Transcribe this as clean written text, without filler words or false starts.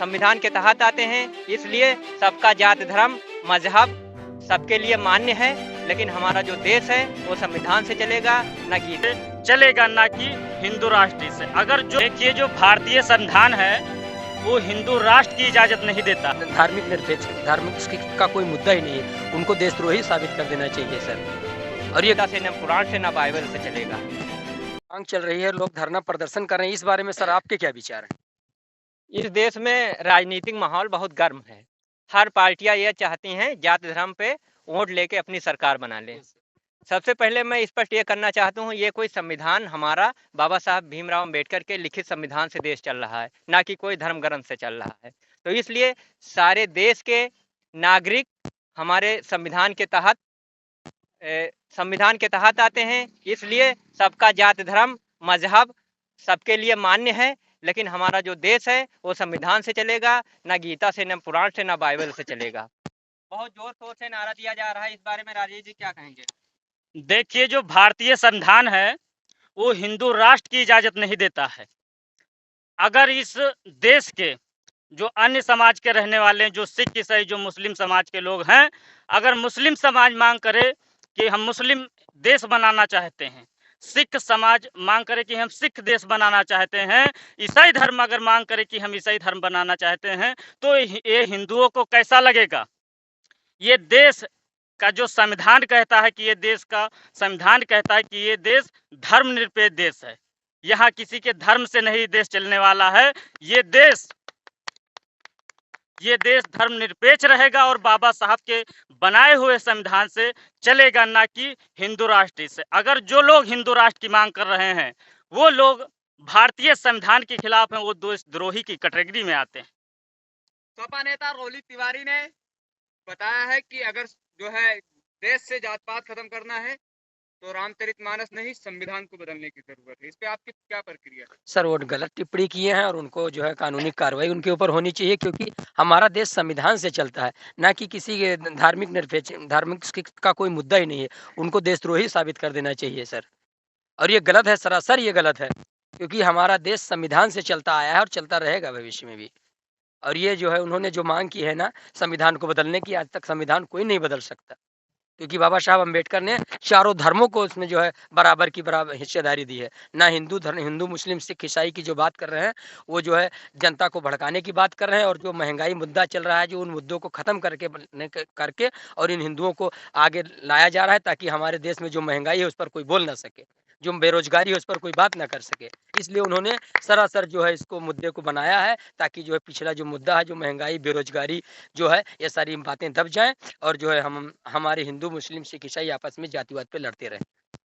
संविधान के तहत आते हैं, इसलिए सबका जात धर्म मजहब सबके लिए मान्य है। लेकिन हमारा जो देश है वो संविधान से चलेगा, न गीता चलेगा, ना कि हिंदू राष्ट्र से। अगर जो देखिए जो भारतीय संविधान है वो हिंदू राष्ट्र की इजाजत नहीं देता। धार्मिक निरपेक्ष धार्मिक का कोई मुद्दा ही नहीं है, उनको देशद्रोही साबित कर देना चाहिए सर। और ये से न पुराण से न बाइबल से चलेगा। मांग चल रही है, लोग धरना प्रदर्शन कर रहे हैं, इस बारे में सर आपके क्या विचार हैं? इस देश में राजनीतिक माहौल बहुत गर्म है। हर पार्टियां ये चाहती हैं जाति धर्म पे वोट लेके अपनी सरकार बना लें। सबसे पहले मैं स्पष्ट ये करना चाहता हूँ, ये कोई संविधान हमारा बाबा साहब भीमराव अम्बेडकर के लिखित संविधान से देश चल रहा है, ना कि कोई धर्म ग्रंथ से चल रहा है। तो इसलिए सारे देश के नागरिक हमारे संविधान के तहत आते हैं, इसलिए सबका जात धर्म मजहब सबके लिए मान्य है। लेकिन हमारा जो देश है वो संविधान से चलेगा, न गीता से, न पुराण से, न बाइबल से चलेगा। बहुत जोर शोर से नारा दिया जा रहा है, इस बारे में राजेश जी क्या कहेंगे? देखिए जो भारतीय संविधान है वो हिंदू राष्ट्र की इजाजत नहीं देता है। अगर इस देश के जो अन्य समाज के रहने वाले हैं, जो सिख ईसाई जो मुस्लिम समाज के लोग हैं, अगर मुस्लिम समाज मांग करे कि हम मुस्लिम देश बनाना चाहते हैं, सिख समाज मांग करे कि हम सिख देश बनाना चाहते हैं, ईसाई धर्म अगर मांग करे कि हम ईसाई धर्म बनाना चाहते हैं, तो ये हिंदुओं को कैसा लगेगा? ये देश का जो संविधान कहता है कि ये देश का संविधान कहता है कि ये देश धर्मनिरपेक्ष देश है, यहाँ किसी के धर्म से नहीं देश चलने वाला है। ये देश धर्मनिरपेक्ष रहेगा और बाबा साहब के बनाए हुए संविधान से चलेगा, ना कि हिंदू राष्ट्र से। अगर जो लोग हिंदू राष्ट्र की मांग कर रहे हैं वो लोग भारतीय संविधान के खिलाफ हैं, वो देशद्रोही की कैटेगरी में आते हैं। सपा नेता रोहित तिवारी ने बताया है कि अगर जो है देश से जात पात खत्म करना है तो रामचरितमानस नहीं संविधान को बदलने की जरूरत है। इस पे आपकी क्या प्रक्रिया है? सर वो गलत टिप्पणी किए हैं और उनको जो है कानूनी कार्रवाई उनके ऊपर होनी चाहिए, क्योंकि हमारा देश संविधान से चलता है, ना कि किसी के धार्मिक का कोई मुद्दा ही नहीं है, उनको देशद्रोही साबित कर देना चाहिए सर। और ये गलत है, सरासर ये गलत है, क्योंकि हमारा देश संविधान से चलता आया है और चलता रहेगा भविष्य में भी। और ये जो है उन्होंने जो मांग की है ना संविधान को बदलने की, आज तक संविधान कोई नहीं बदल सकता, क्योंकि बाबा साहब अम्बेडकर ने चारों धर्मों को उसमें जो है बराबर हिस्सेदारी दी है। ना हिंदू धर्म, हिंदू मुस्लिम सिख ईसाई की जो बात कर रहे हैं वो जो है जनता को भड़काने की बात कर रहे हैं। और जो महंगाई मुद्दा चल रहा है, जो उन मुद्दों को खत्म करके और इन हिंदुओं को आगे लाया जा रहा है, ताकि हमारे देश में जो महंगाई है उस पर कोई बोल ना सके, जो बेरोजगारी है उस पर कोई बात ना कर सके। इसलिए उन्होंने सरासर जो है इसको मुद्दे को बनाया है, ताकि जो है पिछला जो मुद्दा है, जो महंगाई बेरोजगारी जो है, ये सारी बातें दब जाएं और जो है हम हमारे हिंदू मुस्लिम सिख ईसाई आपस में जातिवाद पे लड़ते रहें।